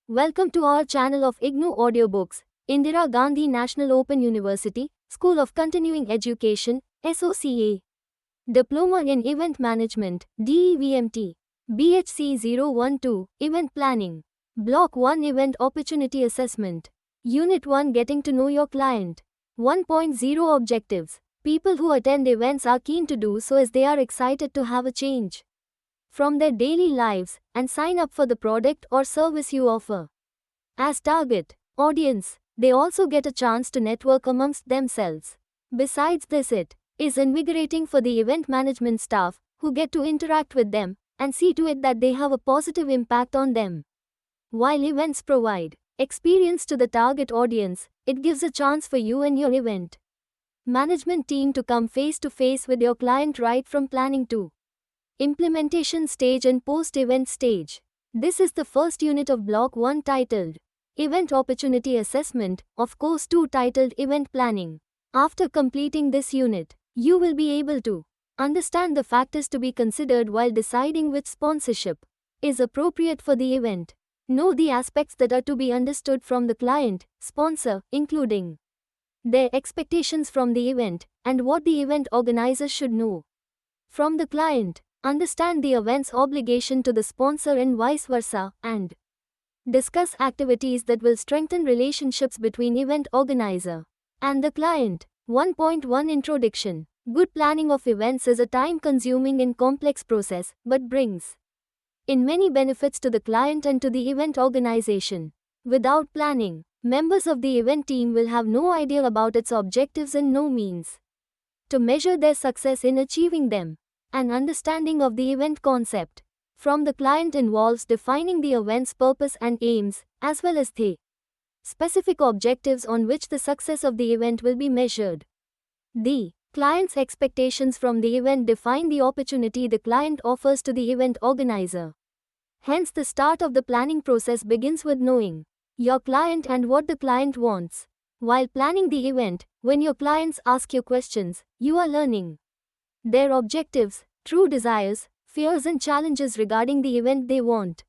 Welcome to our channel of IGNOU Audiobooks, Indira Gandhi National Open University, School of Continuing Education, SOCA. Diploma in Event Management, DEVMT. BHC 012, Event Planning. Block 1 Event Opportunity Assessment. Unit 1 Getting to Know Your Client. 1.0 Objectives. People who attend events are keen to do so as they are excited to have a change from their daily lives and sign up for the product or service you offer. As target audience, they also get a chance to network amongst themselves. Besides this, it is invigorating for the event management staff, who get to interact with them and see to it that they have a positive impact on them. While events provide experience to the target audience, it gives a chance for you and your event management team to come face to face with your client right from planning to implementation stage and post-event stage. This is the first unit of Block 1 titled Event Opportunity Assessment of Course 2 titled Event Planning. After completing this unit, you will be able to understand the factors to be considered while deciding which sponsorship is appropriate for the event. Know the aspects that are to be understood from the client, sponsor, including their expectations from the event and what the event organizer should know from the client. Understand the event's obligation to the sponsor and vice versa, and discuss activities that will strengthen relationships between event organizer and the client. 1.1 Introduction. Good planning of events is a time-consuming and complex process, but brings in many benefits to the client and to the event organization. Without planning, members of the event team will have no idea about its objectives and no means to measure their success in achieving them. An understanding of the event concept from the client involves defining the event's purpose and aims, as well as the specific objectives on which the success of the event will be measured. The client's expectations from the event define the opportunity the client offers to the event organizer. Hence, the start of the planning process begins with knowing your client and what the client wants. While planning the event, when your clients ask you questions, you are learning their objectives, true desires, fears and challenges regarding the event they want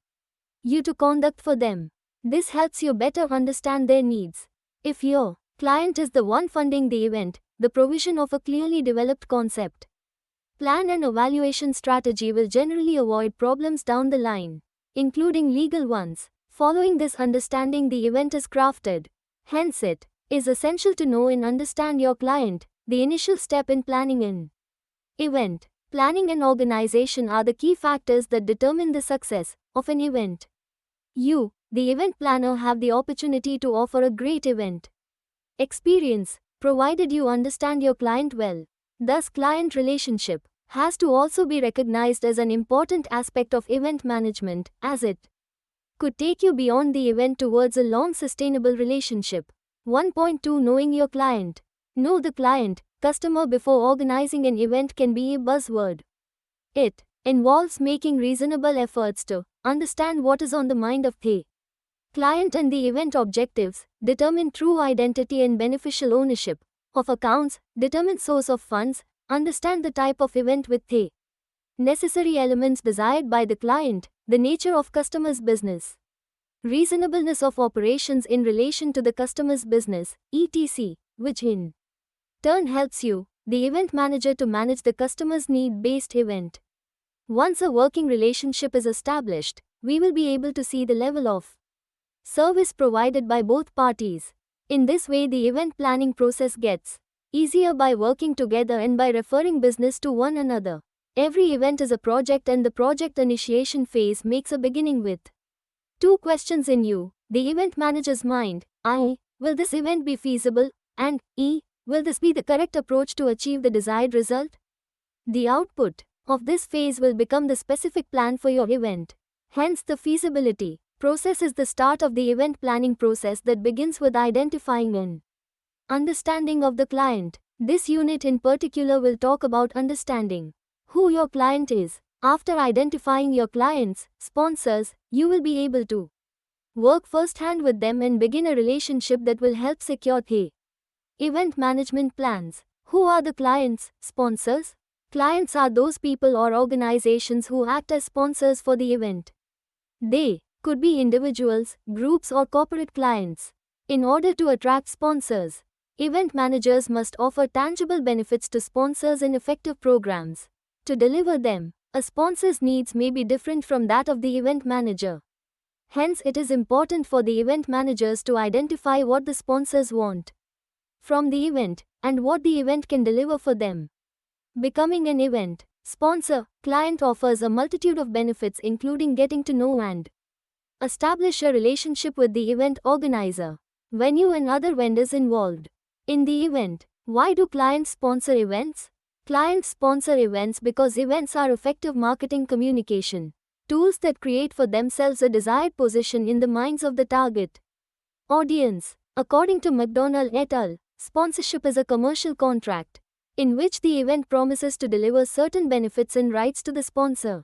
you to conduct for them. This helps you better understand their needs. If your client is the one funding the event, the provision of a clearly developed concept plan and evaluation strategy will generally avoid problems down the line, including legal ones. Following this understanding, the event is crafted. Hence, it is essential to know and understand your client. The initial step in planning an event. Planning and organization are the key factors that determine the success of an event. You, the event planner, have the opportunity to offer a great event experience, provided you understand your client well. Thus, client relationship has to also be recognized as an important aspect of event management, as it could take you beyond the event towards a long sustainable relationship. 1.2 Knowing your client. Know the client, customer before organizing an event can be a buzzword. It involves making reasonable efforts to understand what is on the mind of the client and the event objectives, determine true identity and beneficial ownership of accounts, determine source of funds, understand the type of event with the necessary elements desired by the client, the nature of customer's business, reasonableness of operations in relation to the customer's business, etc., which in turn helps you, the event manager, to manage the customer's need-based event. Once a working relationship is established, we will be able to see the level of service provided by both parties. In this way, the event planning process gets easier by working together and by referring business to one another. Every event is a project, and the project initiation phase makes a beginning with two questions in you, the event manager's mind: I. Will this event be feasible? And E. Will this be the correct approach to achieve the desired result? The output of this phase will become the specific plan for your event. Hence, the feasibility process is the start of the event planning process that begins with identifying an understanding of the client. This unit in particular will talk about understanding who your client is. After identifying your clients, sponsors, you will be able to work firsthand with them and begin a relationship that will help secure the event management plans. Who are the clients, sponsors? Clients are those people or organizations who act as sponsors for the event. They could be individuals, groups, or corporate clients. In order to attract sponsors, event managers must offer tangible benefits to sponsors and effective programs. To deliver them, a sponsor's needs may be different from that of the event manager. Hence, it is important for the event managers to identify what the sponsors want from the event and what the event can deliver for them. Becoming an event sponsor, client offers a multitude of benefits, including getting to know and establish a relationship with the event organizer, venue, and other vendors involved in the event. Why do clients sponsor events? Clients sponsor events because events are effective marketing communication tools that create for themselves a desired position in the minds of the target audience. According to McDonnell et al., sponsorship is a commercial contract in which the event promises to deliver certain benefits and rights to the sponsor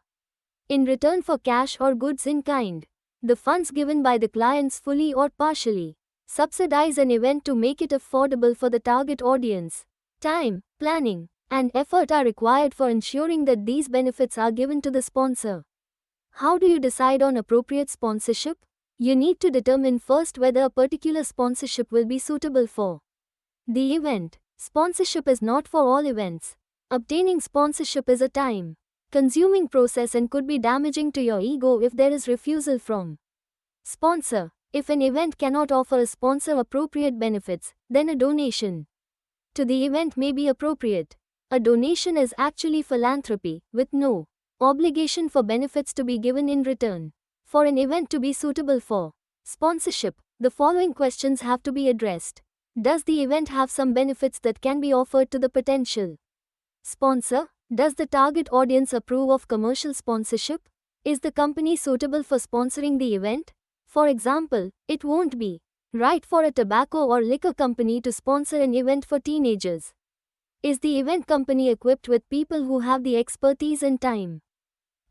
in return for cash or goods in kind. The funds given by the clients fully or partially subsidize an event to make it affordable for the target audience. Time, planning, and effort are required for ensuring that these benefits are given to the sponsor. How do you decide on appropriate sponsorship? You need to determine first whether a particular sponsorship will be suitable for the event. Sponsorship is not for all events. Obtaining sponsorship is a time-consuming process and could be damaging to your ego if there is refusal from sponsor. If an event cannot offer a sponsor appropriate benefits, then a donation to the event may be appropriate. A donation is actually philanthropy, with no obligation for benefits to be given in return. For an event to be suitable for sponsorship, the following questions have to be addressed. Does the event have some benefits that can be offered to the potential sponsor? Does the target audience approve of commercial sponsorship? Is the company suitable for sponsoring the event? For example, it won't be right for a tobacco or liquor company to sponsor an event for teenagers. Is the event company equipped with people who have the expertise and time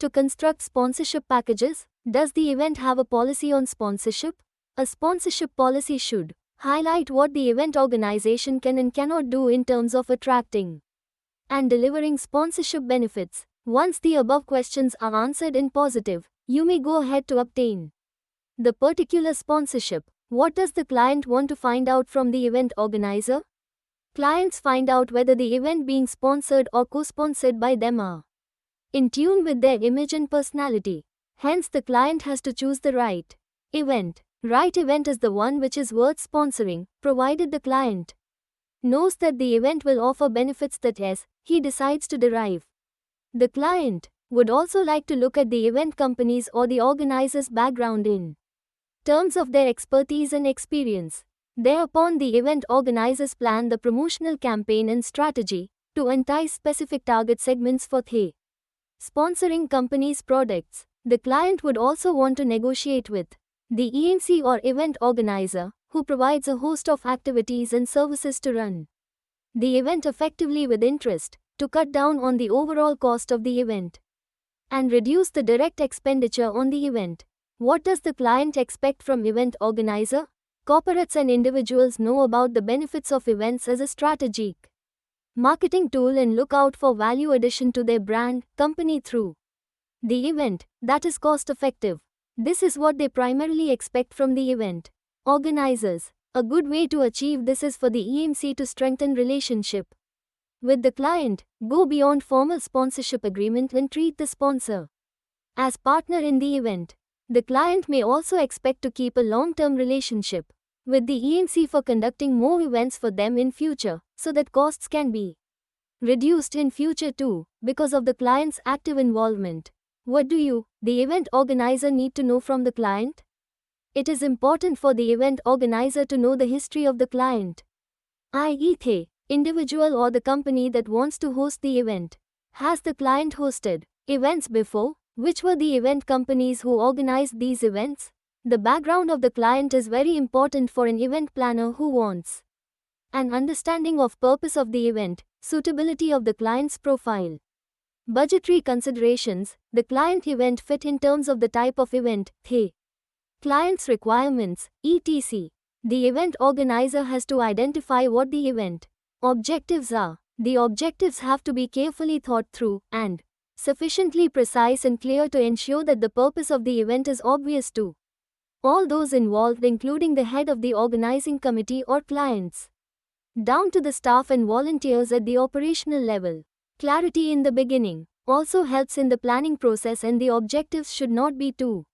to construct sponsorship packages? Does the event have a policy on sponsorship? A sponsorship policy should highlight what the event organization can and cannot do in terms of attracting and delivering sponsorship benefits. Once the above questions are answered in positive, you may go ahead to obtain the particular sponsorship. What does the client want to find out from the event organizer? Clients find out whether the event being sponsored or co-sponsored by them are in tune with their image and personality. Hence, the client has to choose the right event. Right event is the one which is worth sponsoring, provided the client knows that the event will offer benefits that he decides to derive. The client would also like to look at the event company's or the organizer's background in terms of their expertise and experience. Thereupon, the event organizers plan the promotional campaign and strategy to entice specific target segments for the sponsoring company's products. The client would also want to negotiate with the EMC or event organizer, who provides a host of activities and services to run the event effectively with interest, to cut down on the overall cost of the event and reduce the direct expenditure on the event. What does the client expect from event organizer? Corporates and individuals know about the benefits of events as a strategic marketing tool and look out for value addition to their brand, company through the event that is cost effective. This is what they primarily expect from the event organizers. A good way to achieve this is for the EMC to strengthen relationship with the client, go beyond formal sponsorship agreement and treat the sponsor as partner in the event. The client may also expect to keep a long-term relationship with the EMC for conducting more events for them in future, so that costs can be reduced in future too, because of the client's active involvement. What do you, the event organizer, need to know from the client? It is important for the event organizer to know the history of the client, i.e., the individual or the company that wants to host the event. Has the client hosted events before? Which were the event companies who organized these events? The background of the client is very important for an event planner who wants an understanding of purpose of the event, suitability of the client's profile, budgetary considerations, the client event fit in terms of the type of event, the client's requirements, etc. The event organizer has to identify what the event objectives are. The objectives have to be carefully thought through and sufficiently precise and clear to ensure that the purpose of the event is obvious to all those involved including the head of the organizing committee or clients, down to the staff and volunteers at the operational level. Clarity in the beginning also helps in the planning process, and the objectives should not be too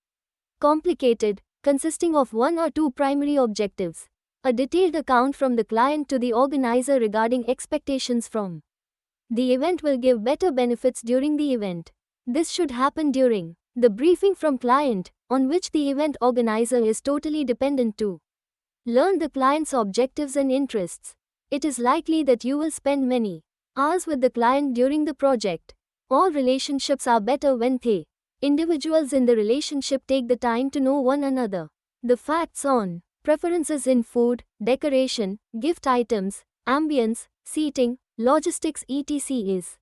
complicated, consisting of one or two primary objectives. A detailed account from the client to the organizer regarding expectations from the event will give better benefits during the event. This should happen during the briefing from client, on which the event organizer is totally dependent to learn the client's objectives and interests. It is likely that you will spend many hours with the client during the project. All relationships are better when they individuals in the relationship take the time to know one another. The facts on preferences in food, decoration, gift items, ambience, seating, logistics etc. is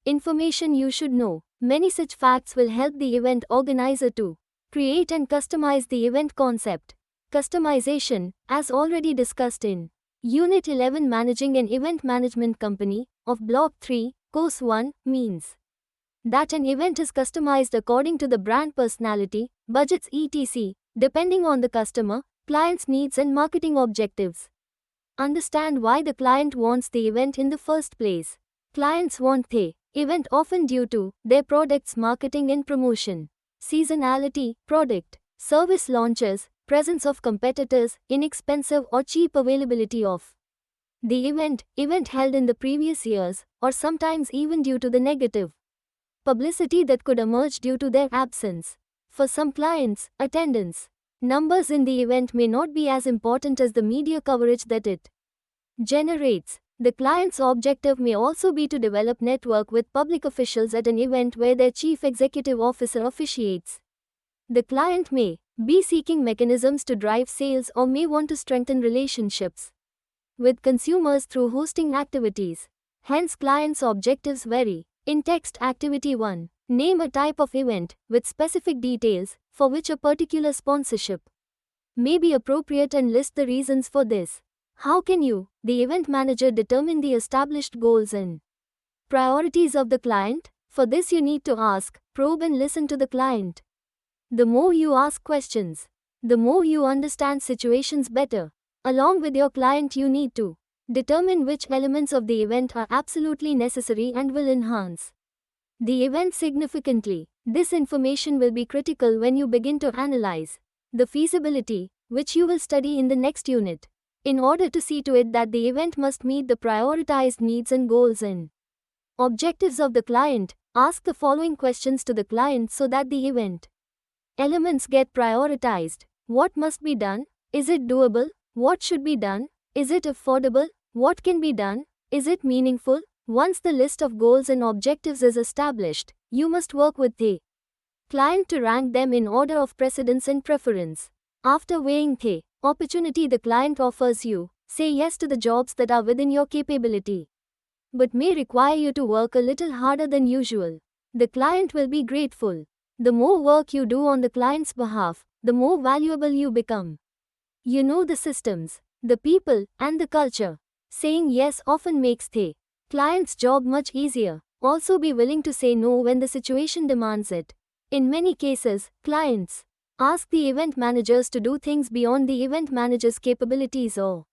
information you should know. Many such facts will help the event organizer to create and customize the event concept. Customization, as already discussed in Unit 11 Managing an Event Management Company of Block 3, Course 1, means that an event is customized according to the brand personality, budgets etc., depending on the customer, client's needs and marketing objectives. Understand why the client wants the event in the first place. Clients want the event often due to their product's marketing and promotion, seasonality, product, service launches, presence of competitors, inexpensive or cheap availability of the event held in the previous years, or sometimes even due to the negative publicity that could emerge due to their absence. For some clients, attendance numbers in the event may not be as important as the media coverage that it generates. The client's objective may also be to develop network with public officials at an event where their chief executive officer officiates. The client may be seeking mechanisms to drive sales or may want to strengthen relationships with consumers through hosting activities. Hence, clients' objectives vary. In text activity 1, name a type of event with specific details for which a particular sponsorship may be appropriate and list the reasons for this. How can you, the event manager, determine the established goals and priorities of the client? For this, you need to ask, probe and listen to the client. The more you ask questions, the more you understand situations better. Along with your client, you need to determine which elements of the event are absolutely necessary and will enhance the event significantly. This information will be critical when you begin to analyze the feasibility, which you will study in the next unit. In order to see to it that the event must meet the prioritized needs and goals and objectives of the client, ask the following questions to the client so that the event elements get prioritized. What must be done? Is it doable? What should be done? Is it affordable? What can be done? Is it meaningful? Once the list of goals and objectives is established, you must work with the client to rank them in order of precedence and preference. After weighing the opportunity the client offers you, say yes to the jobs that are within your capability, but may require you to work a little harder than usual. The client will be grateful. The more work you do on the client's behalf, the more valuable you become. You know the systems, the people, and the culture. Saying yes often makes the client's job much easier. Also, be willing to say no when the situation demands it. In many cases, clients ask the event managers to do things beyond the event manager's capabilities or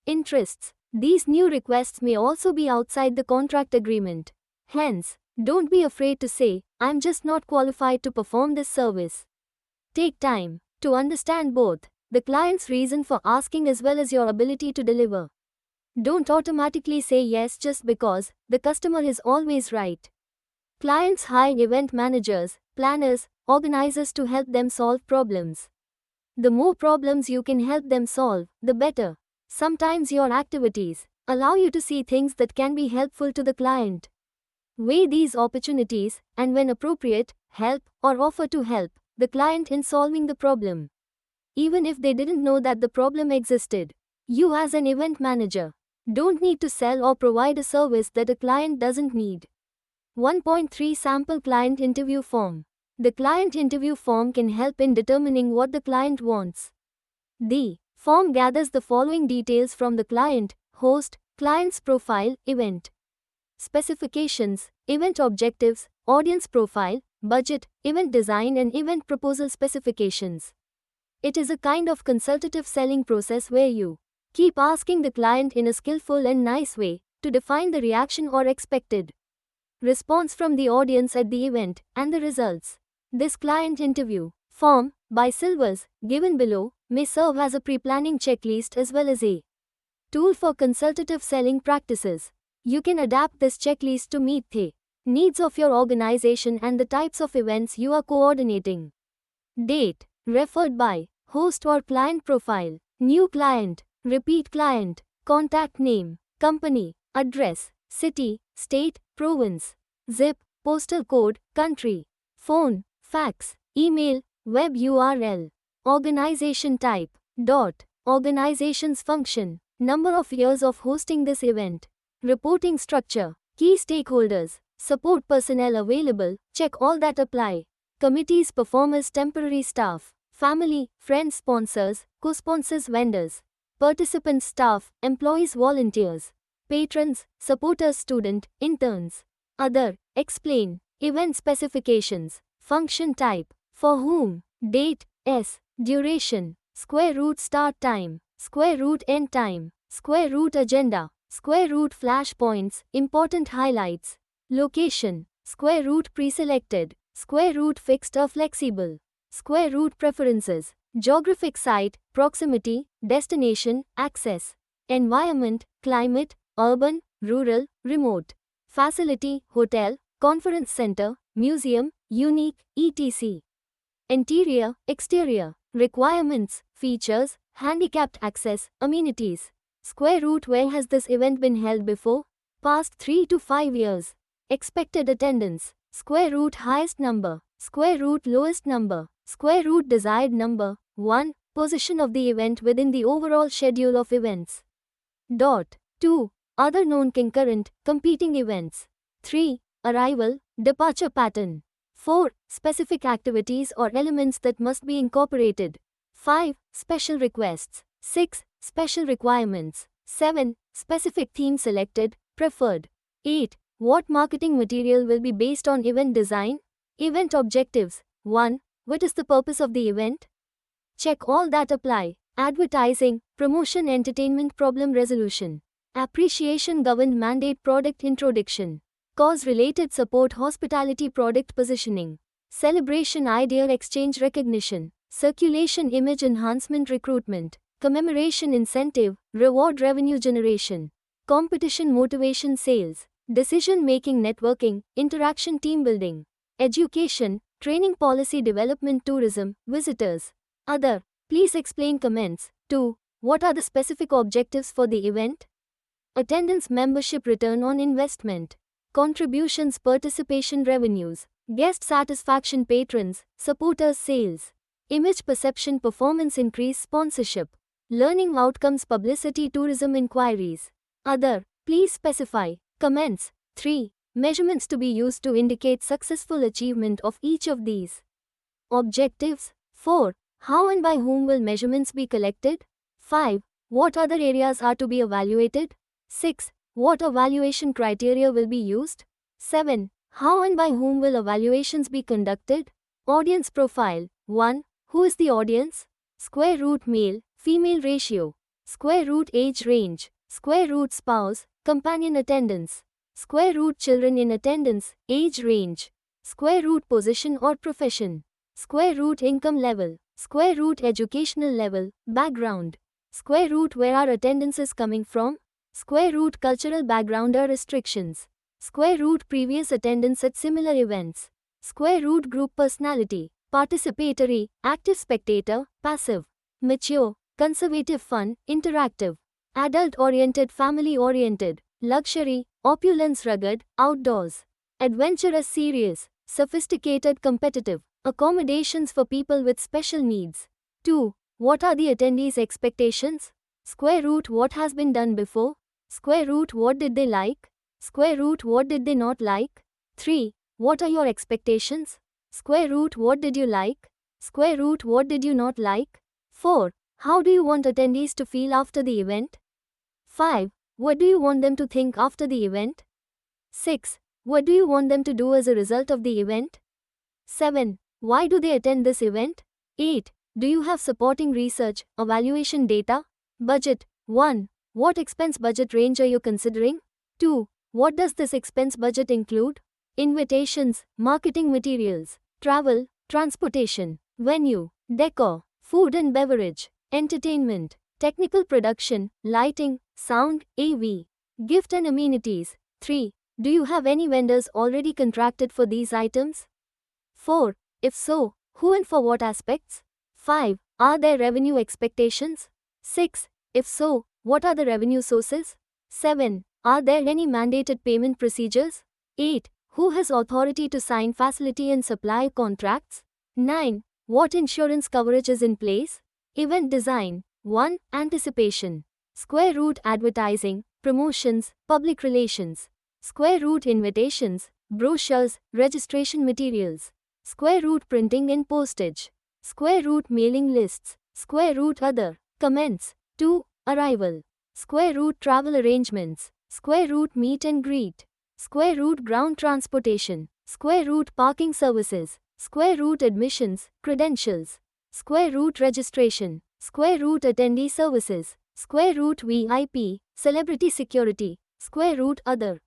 interests. These new requests may also be outside the contract agreement. Hence, don't be afraid to say, "I'm just not qualified to perform this service." Take time to understand both the client's reason for asking as well as your ability to deliver. Don't automatically say yes just because the customer is always right. Clients hire event managers, planners, organizers to help them solve problems. The more problems you can help them solve, the better. Sometimes your activities allow you to see things that can be helpful to the client. Weigh these opportunities and, when appropriate, help or offer to help the client in solving the problem, even if they didn't know that the problem existed. You, as an event manager, don't need to sell or provide a service that a client doesn't need. 1.3 Sample Client Interview Form. The client interview form can help in determining what the client wants. The form gathers the following details from the client, host, client's profile, event specifications, event objectives, audience profile, budget, event design and event proposal specifications. It is a kind of consultative selling process where you keep asking the client in a skillful and nice way to define the reaction or expected response from the audience at the event and the results. This client interview form by Silvers, given below, may serve as a pre-planning checklist as well as a tool for consultative selling practices. You can adapt this checklist to meet the needs of your organization and the types of events you are coordinating. Date referred by host or client profile, new client, repeat client, contact name, company, address, city, state, province, zip, postal code, country, phone, fax, email, web URL, organization type, organization's function, number of years of hosting this event, reporting structure, key stakeholders, support personnel available, check all that apply. Committees perform as temporary staff, family, friends, sponsors, co-sponsors, vendors, participants, staff, employees, volunteers, patrons, supporters, student, interns. Other, explain, event specifications, function type, for whom, date, duration, square root start time, square root end time, square root agenda, square root flash points, important highlights, location, square root pre-selected, square root fixed or flexible, square root preferences, geographic site, proximity, destination, access, environment, climate, urban, rural, remote, facility, hotel, conference center, museum, unique, etc. Interior, exterior, requirements, features, handicapped access, amenities. Square root where has this event been held before? Past 3 to 5 years. Expected attendance. Square root highest number, square root lowest number, square root desired number. 1. Position of the event within the overall schedule of events. 2. Other known concurrent, competing events. 3. Arrival, departure pattern. 4. Specific activities or elements that must be incorporated. 5. Special requests. 6. Special requirements. 7. Specific theme selected, preferred. 8. What marketing material will be based on event design? Event objectives. 1. What is the purpose of the event? Check all that apply. Advertising, promotion, entertainment, problem resolution, appreciation, governed mandate, product introduction, cause-related support, hospitality, product positioning, celebration, idea exchange, recognition, circulation, image enhancement, recruitment, commemoration, incentive, reward, revenue generation, competition, motivation, sales, decision-making, networking, interaction, team building, education, training, policy development, tourism, visitors. Other, please explain comments. 2. What are the specific objectives for the event? Attendance, membership, return on investment, contributions, participation, revenues, guest satisfaction, patrons, supporters, sales, image perception, performance increase, sponsorship, learning outcomes, publicity, tourism, inquiries. Other, please specify. Comments. 3. Measurements to be used to indicate successful achievement of each of these objectives. 4. How and by whom will measurements be collected? 5. What other areas are to be evaluated? 6. What evaluation criteria will be used? 7. How and by whom will evaluations be conducted? Audience profile. 1. Who is the audience? Square root male, female ratio. Square root age range. Square root spouse, companion attendance. Square root children in attendance, age range. Square root position or profession. Square root income level. Square root educational level, background. Square root where our attendance is coming from. Square root cultural background or restrictions. Square root previous attendance at similar events. Square root group personality, participatory, active spectator, passive, mature, conservative, fun, interactive, adult-oriented, family-oriented, luxury, opulence, rugged, outdoors, adventurous, serious, sophisticated, competitive, accommodations for people with special needs. 2. What are the attendees' expectations? Square root what has been done before. Square root what did they like? Square root what did they not like? 3. What are your expectations? Square root what did you like? Square root what did you not like? 4. How do you want attendees to feel after the event? 5. What do you want them to think after the event? 6. What do you want them to do as a result of the event? 7. Why do they attend this event? 8. Do you have supporting research, evaluation data? Budget. 1. What expense budget range are you considering? 2. What does this expense budget include? Invitations, marketing materials, travel, transportation, venue, decor, food and beverage, entertainment, technical production, lighting, sound, AV, gift and amenities. 3. Do you have any vendors already contracted for these items? 4. If so, who and for what aspects? 5. Are there revenue expectations? 6. If so, what are the revenue sources? 7. Are there any mandated payment procedures? 8. Who has authority to sign facility and supply contracts? 9. What insurance coverage is in place? Event design. 1. Anticipation. Square root advertising, promotions, public relations. Square root invitations, brochures, registration materials. Square root printing and postage. Square root mailing lists. Square root other. Comments. 2. Arrival. Square root travel arrangements. Square root meet and greet. Square root ground transportation. Square root parking services. Square root admissions, credentials. Square root registration. Square root attendee services. Square root VIP, celebrity security. Square root other.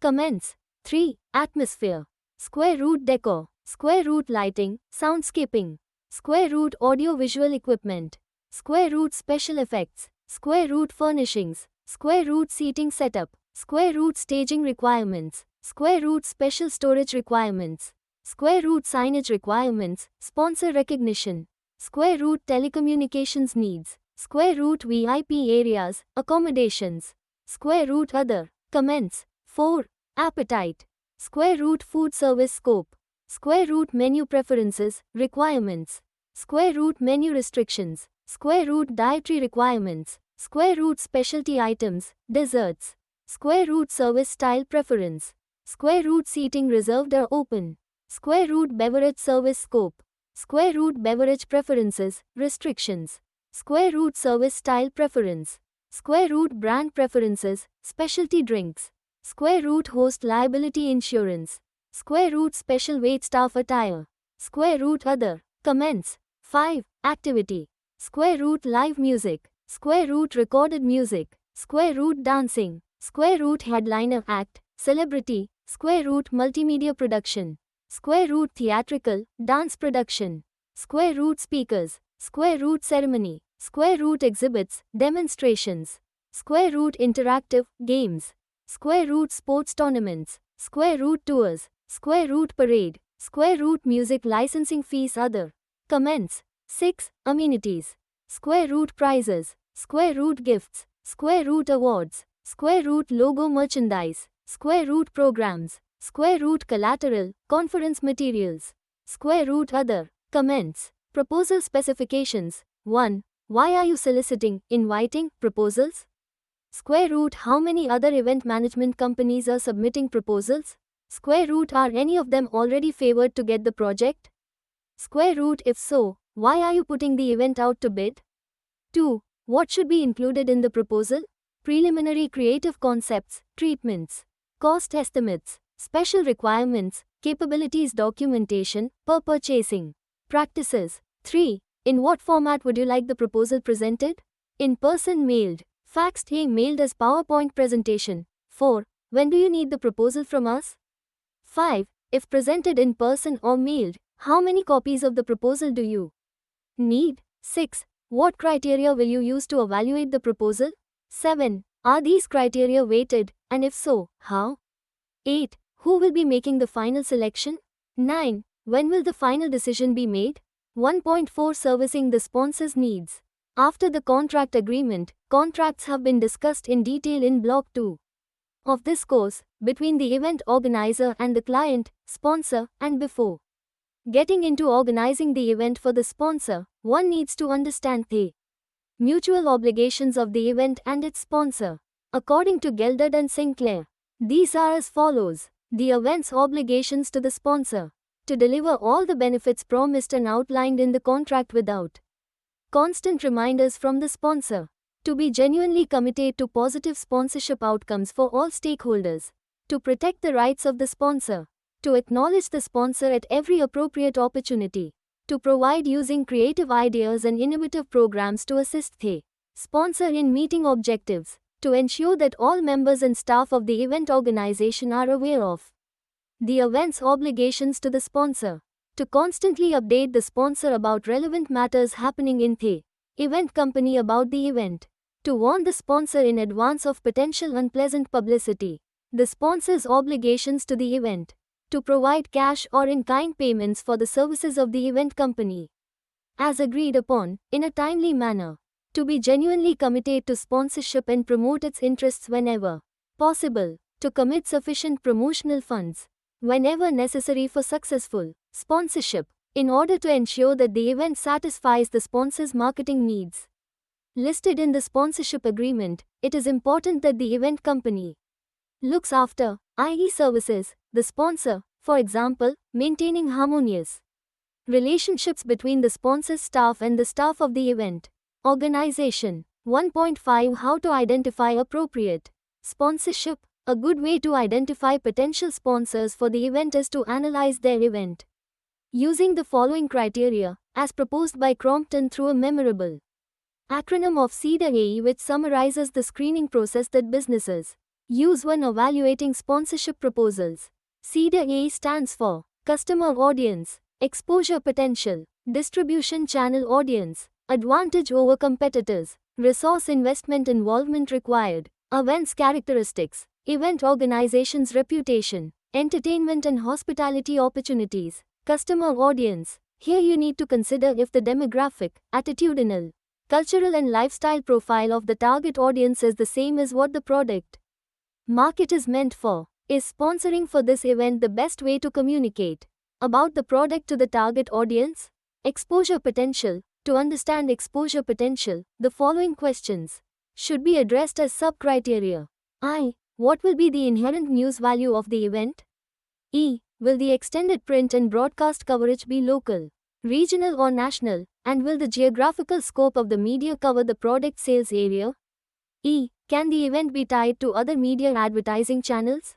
Comments. 3. Atmosphere. Square root decor. Square root lighting, soundscaping. Square root audio-visual equipment. Square root special effects. Square root furnishings. Square root seating setup. Square root staging requirements. Square root special storage requirements. Square root signage requirements. Sponsor recognition. Square root telecommunications needs. Square root VIP areas, accommodations. Square root other. Comments. 4. Appetite. Square root food service scope. Square root menu preferences, requirements. Square root menu restrictions. Square root dietary requirements. Square root specialty items, desserts. Square root service style preference. Square root seating reserved or open. Square root beverage service scope. Square root beverage preferences, restrictions. Square root service style preference. Square root brand preferences, specialty drinks. Square root host liability insurance. Square root special wait staff attire. Square root other. Comments. 5. Activity. Square root live music. Square root recorded music. Square root dancing. Square root headliner act. Celebrity. Square root multimedia production. Square root theatrical, dance production. Square root speakers. Square root ceremony. Square root exhibits, demonstrations. Square root interactive, games. Square root sports tournaments. Square root tours. Square root parade. Square root music licensing fees other. Comments. 6. Amenities. Square root prizes. Square root gifts. Square root awards. Square root logo merchandise. Square root programs. Square root collateral, conference materials. Square root other. Comments. Proposal specifications. 1. Why are you soliciting, inviting, proposals? Square root how many other event management companies are submitting proposals? Square root are any of them already favored to get the project? Square root if so, why are you putting the event out to bid? 2. What should be included in the proposal? Preliminary creative concepts, treatments, cost estimates, special requirements, capabilities documentation, per purchasing, practices. 3. In what format would you like the proposal presented? In person, mailed, faxed, mailed as PowerPoint presentation. 4. When do you need the proposal from us? 5. If presented in person or mailed, how many copies of the proposal do you need? 6. What criteria will you use to evaluate the proposal? 7. Are these criteria weighted, and if so, how? 8. Who will be making the final selection? 9. When will the final decision be made? 1.4 Servicing the sponsor's needs. After the contract agreement, contracts have been discussed in detail in Block 2 of this course, between the event organizer and the client, sponsor, and before getting into organizing the event for the sponsor, one needs to understand the mutual obligations of the event and its sponsor. According to Gelderd and Sinclair, these are as follows. The event's obligations to the sponsor: to deliver all the benefits promised and outlined in the contract without constant reminders from the sponsor, to be genuinely committed to positive sponsorship outcomes for all stakeholders, to protect the rights of the sponsor, to acknowledge the sponsor at every appropriate opportunity, To provide using creative ideas and innovative programs to assist the sponsor in meeting objectives. To ensure that all members and staff of the event organization are aware of the event's obligations to the sponsor. To constantly update the sponsor about relevant matters happening in the event company about the event. To warn the sponsor in advance of potential unpleasant publicity. The sponsor's obligations to the event. To provide cash or in-kind payments for the services of the event company, as agreed upon, in a timely manner. To be genuinely committed to sponsorship and promote its interests whenever possible. To commit sufficient promotional funds whenever necessary for successful sponsorship, in order to ensure that the event satisfies the sponsor's marketing needs. Listed in the sponsorship agreement, it is important that the event company looks after, i.e., services, the sponsor, for example, maintaining harmonious relationships between the sponsor's staff and the staff of the event organization. 1.5 How to identify appropriate sponsorship. A good way to identify potential sponsors for the event is to analyze their event using the following criteria, as proposed by Crompton through a memorable acronym of CEDA-AE, which summarizes the screening process that businesses use when evaluating sponsorship proposals. CEDA-AE stands for Customer Audience, Exposure Potential, Distribution Channel Audience, Advantage over Competitors, Resource Investment Involvement Required, Events Characteristics, Event Organization's Reputation, Entertainment and Hospitality Opportunities, Customer Audience. Here you need to consider if the demographic, attitudinal, cultural and lifestyle profile of the target audience is the same as what the product market is meant for. Is sponsoring for this event the best way to communicate about the product to the target audience? Exposure potential. To understand exposure potential, the following questions should be addressed as sub-criteria. I. What will be the inherent news value of the event? E. Will the extended print and broadcast coverage be local, regional or national, and will the geographical scope of the media cover the product sales area? E. Can the event be tied to other media advertising channels?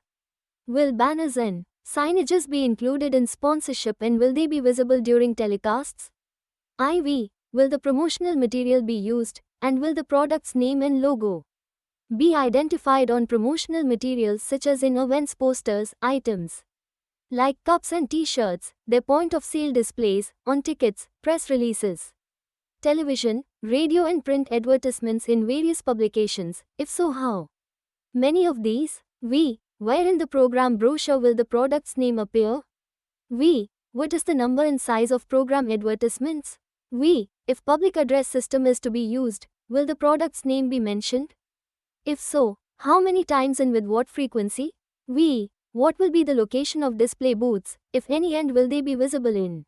Will banners and signages be included in sponsorship and will they be visible during telecasts? IV. Will the promotional material be used, and will the product's name and logo be identified on promotional materials such as in events posters, items like cups and t-shirts, their point of sale displays, on tickets, press releases, television, radio and print advertisements in various publications? If so, how many of these? V. Where in the program brochure will the product's name appear? V. What is the number and size of program advertisements? V. If public address system is to be used, will the product's name be mentioned? If so, how many times and with what frequency? V. What will be the location of display booths, if any, and will they be visible in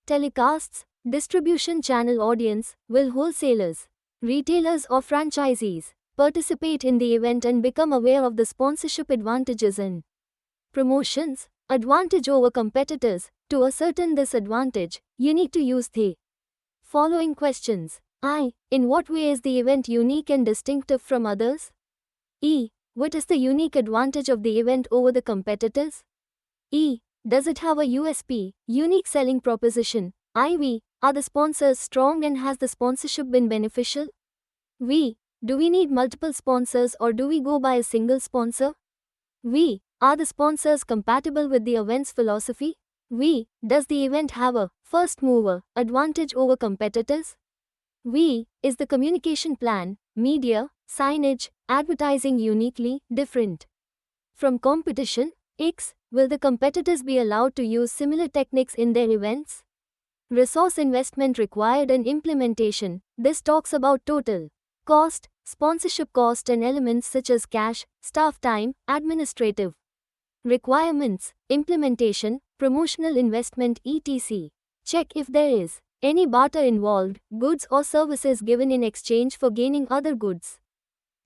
telecasts? Distribution channel audience. Will wholesalers, retailers or franchisees participate in the event and become aware of the sponsorship advantages and promotions? Advantage over competitors. To ascertain this advantage, you need to use the following questions. I. In what way is the event unique and distinctive from others? E. What is the unique advantage of the event over the competitors? E. Does it have a USP, unique selling proposition? IV. Are the sponsors strong and has the sponsorship been beneficial? V. Do we need multiple sponsors or do we go by a single sponsor? V. Are the sponsors compatible with the event's philosophy? V. Does the event have a first mover advantage over competitors? V. Is the communication plan, media, signage, advertising uniquely different from competition? X. Will the competitors be allowed to use similar techniques in their events? Resource investment required and implementation. This talks about total cost, sponsorship cost and elements such as cash, staff time, administrative requirements, implementation, promotional investment etc. Check if there is any barter involved, goods or services given in exchange for gaining other goods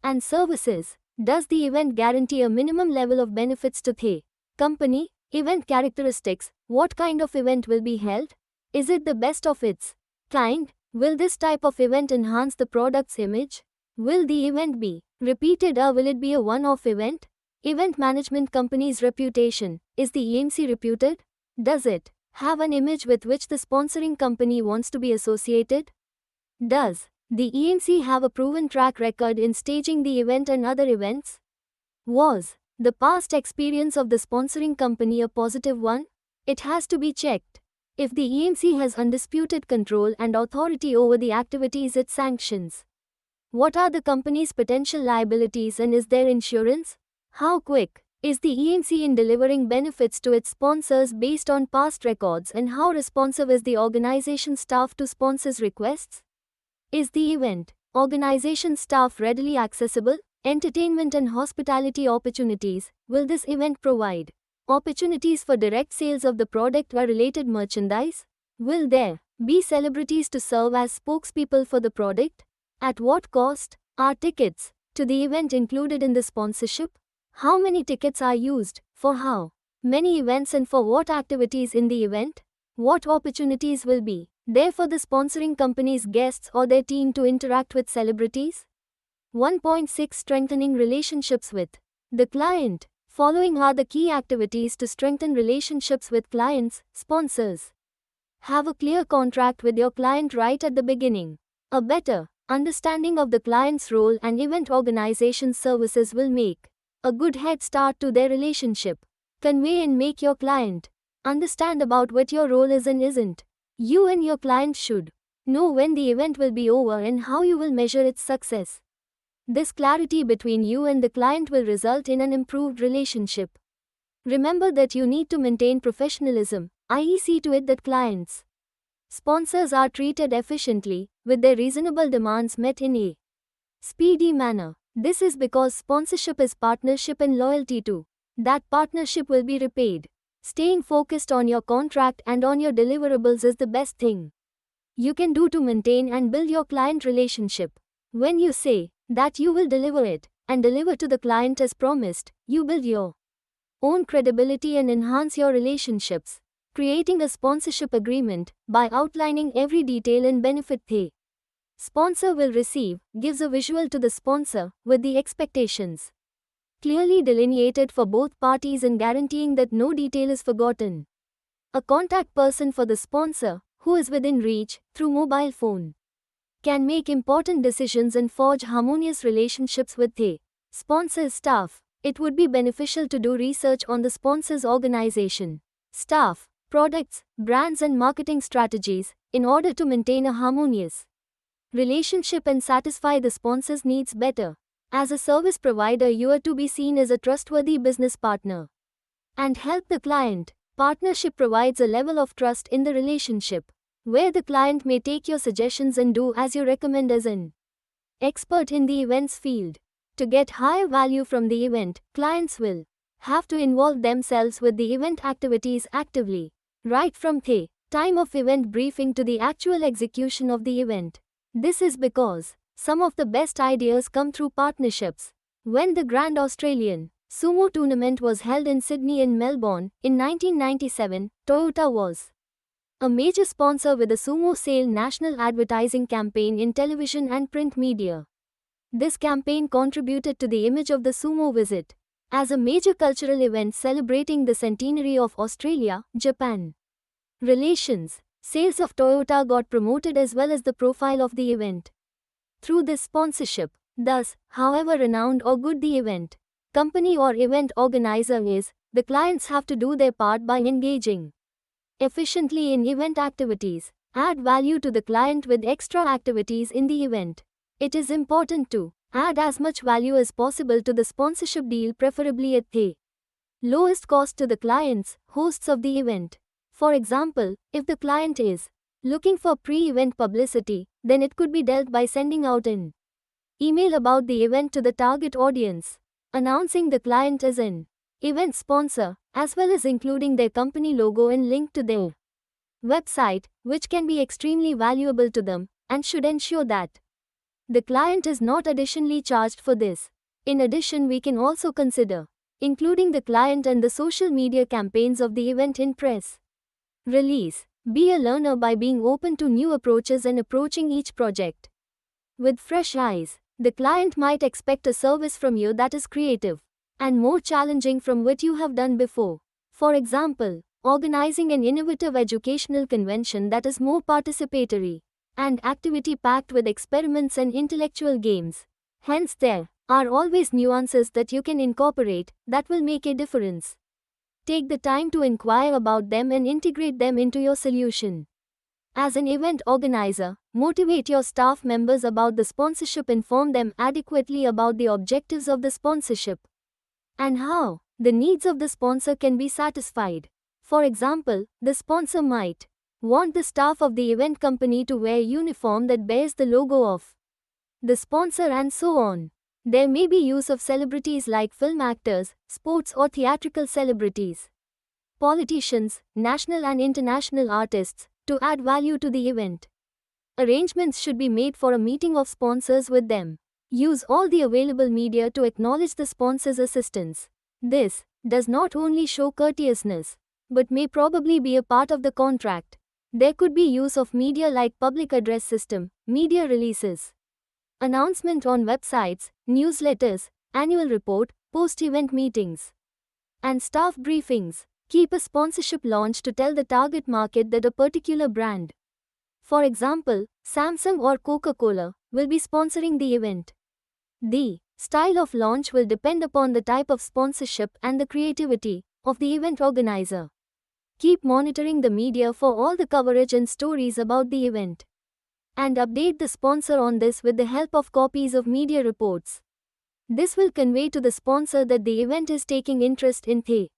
and services. Does the event guarantee a minimum level of benefits to the company? Event characteristics. What kind of event will be held? Is it the best of its kind? Will this type of event enhance the product's image? Will the event be repeated or will it be a one-off event? Event management company's reputation. Is the EMC reputed? Does it have an image with which the sponsoring company wants to be associated? Does the EMC have a proven track record in staging the event and other events? Was the past experience of the sponsoring company a positive one? It has to be checked. If the EMC has undisputed control and authority over the activities it sanctions, what are the company's potential liabilities and is there insurance? How quick is the EMC in delivering benefits to its sponsors based on past records, and how responsive is the organization staff to sponsors' requests? Is the event organization staff readily accessible? Entertainment and hospitality opportunities. Will this event provide opportunities for direct sales of the product or related merchandise? Will there be celebrities to serve as spokespeople for the product? At what cost are tickets to the event included in the sponsorship? How many tickets are used for how many events and for what activities in the event? What opportunities will be there for the sponsoring company's guests or their team to interact with celebrities? 1.6 Strengthening relationships with the client. Following are the key activities to strengthen relationships with clients, sponsors. Have a clear contract with your client right at the beginning. A better understanding of the client's role and event organization services will make a good head start to their relationship. Convey and make your client understand about what your role is and isn't. You and your client should know when the event will be over and how you will measure its success. This clarity between you and the client will result in an improved relationship. Remember that you need to maintain professionalism, i.e., see to it that clients, sponsors are treated efficiently, with their reasonable demands met in a speedy manner. This is because sponsorship is partnership and loyalty to that partnership will be repaid. Staying focused on your contract and on your deliverables is the best thing you can do to maintain and build your client relationship. When you say that you will deliver it and deliver to the client as promised, you build your own credibility and enhance your relationships. Creating a sponsorship agreement by outlining every detail and benefit the sponsor will receive gives a visual to the sponsor with the expectations clearly delineated for both parties and guaranteeing that no detail is forgotten. A contact person for the sponsor, who is within reach through mobile phone, can make important decisions and forge harmonious relationships with the sponsor's staff. It would be beneficial to do research on the sponsor's organization, staff, products, brands and marketing strategies in order to maintain a harmonious relationship and satisfy the sponsor's needs better. As a service provider, you are to be seen as a trustworthy business partner and help the client. Partnership provides a level of trust in the relationship where the client may take your suggestions and do as you recommend as an expert in the events field. To get higher value from the event, clients will have to involve themselves with the event activities actively, right from the time of event briefing to the actual execution of the event. This is because some of the best ideas come through partnerships. When the Grand Australian Sumo Tournament was held in Sydney and Melbourne in 1997, Toyota was a major sponsor with a Sumo Sale national advertising campaign in television and print media. This campaign contributed to the image of the Sumo visit as a major cultural event celebrating the centenary of Australia-Japan relations. Sales of Toyota got promoted as well as the profile of the event through this sponsorship. Thus, however renowned or good the event company or event organizer is, the clients have to do their part by engaging efficiently in event activities. Add value to the client with extra activities in the event. It is important to add as much value as possible to the sponsorship deal, preferably at the lowest cost to the clients, hosts of the event. For example, if the client is looking for pre-event publicity, then it could be dealt by sending out an email about the event to the target audience, announcing the client as an event sponsor, as well as including their company logo and link to their website, which can be extremely valuable to them, and should ensure that the client is not additionally charged for this. In addition, we can also consider including the client and the social media campaigns of the event in press release. Be a learner by being open to new approaches and approaching each project with fresh eyes. The client might expect a service from you that is creative and more challenging from what you have done before. For example, organizing an innovative educational convention that is more participatory and activity-packed with experiments and intellectual games. Hence, there are always nuances that you can incorporate that will make a difference. Take the time to inquire about them and integrate them into your solution. As an event organizer, motivate your staff members about the sponsorship, inform them adequately about the objectives of the sponsorship and how the needs of the sponsor can be satisfied. For example, the sponsor might want the staff of the event company to wear a uniform that bears the logo of the sponsor and so on. There may be use of celebrities like film actors, sports or theatrical celebrities, politicians, national and international artists, to add value to the event. Arrangements should be made for a meeting of sponsors with them. Use all the available media to acknowledge the sponsor's assistance. This does not only show courteousness, but may probably be a part of the contract. There could be use of media like public address system, media releases, announcement on websites, newsletters, annual report, post-event meetings, and staff briefings. Keep a sponsorship launch to tell the target market that a particular brand, for example, Samsung or Coca-Cola, will be sponsoring the event. The style of launch will depend upon the type of sponsorship and the creativity of the event organizer. Keep monitoring the media for all the coverage and stories about the event, and update the sponsor on this with the help of copies of media reports. This will convey to the sponsor that the event is taking interest in the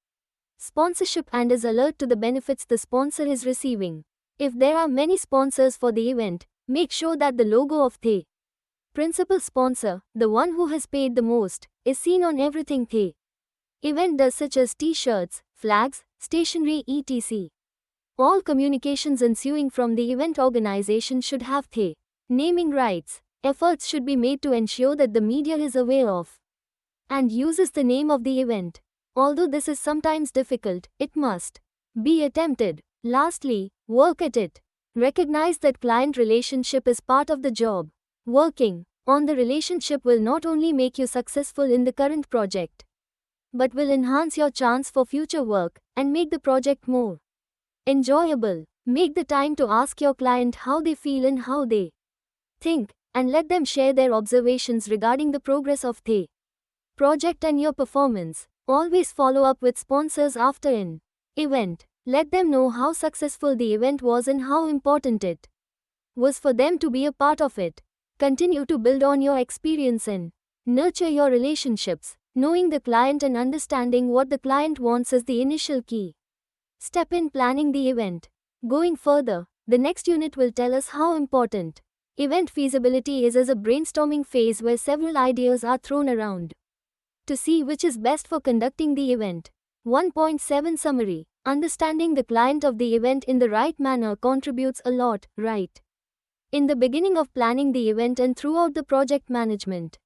sponsorship and is alert to the benefits the sponsor is receiving. If there are many sponsors for the event, make sure that the logo of the principal sponsor, the one who has paid the most, is seen on everything the event does, such as t-shirts, flags, stationery etc. All communications ensuing from the event organization should have the naming rights. Efforts should be made to ensure that the media is aware of and uses the name of the event. Although this is sometimes difficult, it must be attempted. Lastly, work at it. Recognize that client relationship is part of the job. Working on the relationship will not only make you successful in the current project, but will enhance your chance for future work and make the project more enjoyable. Make the time to ask your client how they feel and how they think, and let them share their observations regarding the progress of the project and your performance. Always follow up with sponsors after an event. Let them know how successful the event was and how important it was for them to be a part of it. Continue to build on your experience and nurture your relationships. Knowing the client and understanding what the client wants is the initial key step in planning the event. Going further, the next unit will tell us how important event feasibility is as a brainstorming phase where several ideas are thrown around to see which is best for conducting the event. 1.7 Summary. Understanding the client of the event in the right manner contributes a lot, right? In the beginning of planning the event and throughout the project management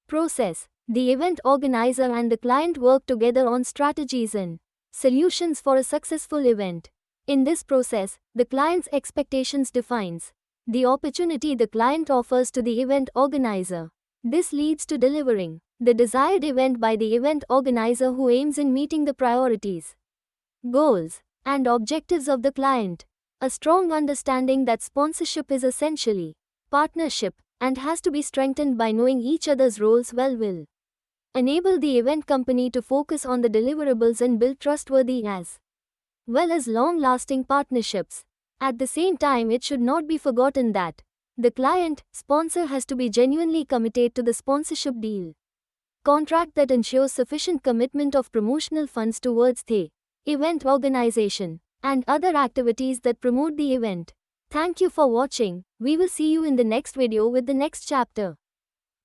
process, the event organizer and the client work together on strategies and solutions for a successful event. In this process, the client's expectations defines the opportunity the client offers to the event organizer. This leads to delivering the desired event by the event organizer, who aims in meeting the priorities, goals, and objectives of the client. A strong understanding that sponsorship is essentially partnership and has to be strengthened by knowing each other's roles well will enable the event company to focus on the deliverables and build trustworthy as well as long-lasting partnerships. At the same time, it should not be forgotten that the client sponsor has to be genuinely committed to the sponsorship deal contract that ensures sufficient commitment of promotional funds towards the event organization and other activities that promote the event. Thank you for watching. We will see you in the next video with the next chapter.